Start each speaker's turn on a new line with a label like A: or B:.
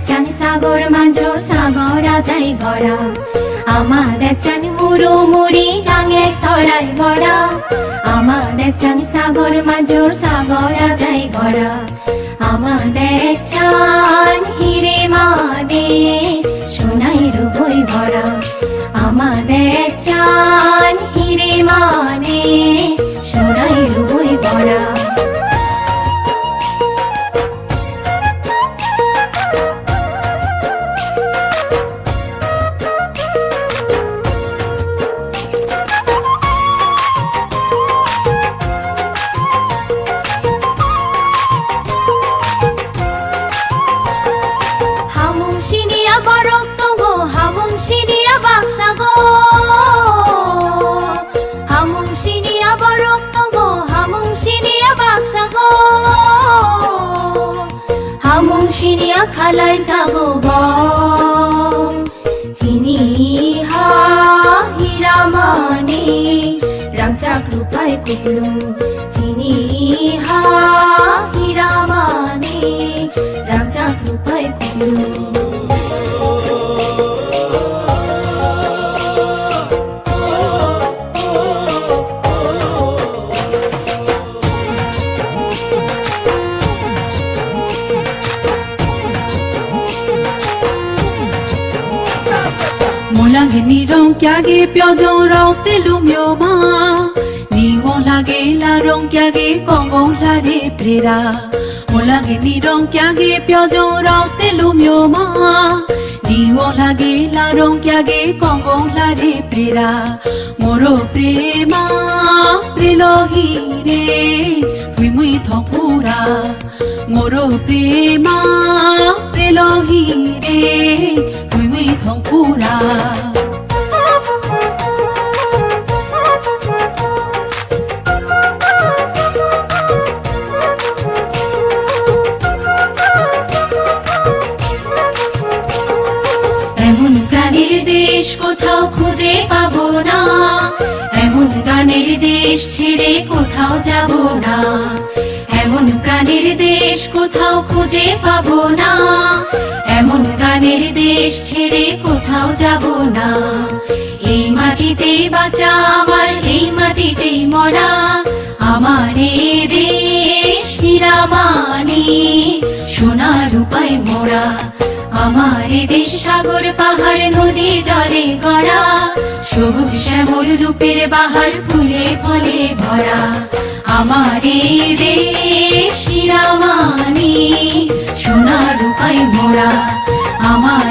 A: চান সাগর মাঝর সাগরা যাই গড়া আমাদের চান মুরু মুড়ি গাঙে সরাই বড়া আমাদের চান সাগর মাঝর সাগরা যাই গড়া আমাদের চান হিরে মাদে সোনাই রূপই ভরা আমাদের চান হিরে মানে সোনাই রূপই ভরা খালাই যাবো বন চিনি হা হীরা মানে রামচাক রূপায় কুকলু চিনি হা হীরা মানে রামচাক রূপায় কুকলু
B: Ni rong kya ge pyo jong rong te lu myo ma ni won la ge la rong kya ge kong kong la de prera mola ge ni rong kya ge pyo jong rong te lu myo ma ni won la ge la rong kya ge kong kong la de prera moro prema prelo hi re mui mui thong phura moro prema prelo hi re mui mui thong phura
A: কোথাও খুঁজে পাবো না এমন গানের দেশ ছেড়ে কোথাও যাব না এমন প্রাণের দেশ কোথাও খুঁজে পাবো না এমন গানের দেশ ছেড়ে কোথাও যাব না এই মাটিতেই বাঁচা আমার এই মাটিতেই মরা আমার এই দেশ হীরা মানে সোনা রূপায় মোড়া আমার দেশ সাগর পাহাড় নদী জলে গড়া সবুজ শ্যামল রূপের বাহার ফুলে ফলে ভরা আমার দেশ হীরা মানে সোনা রূপায় মোড়া আমার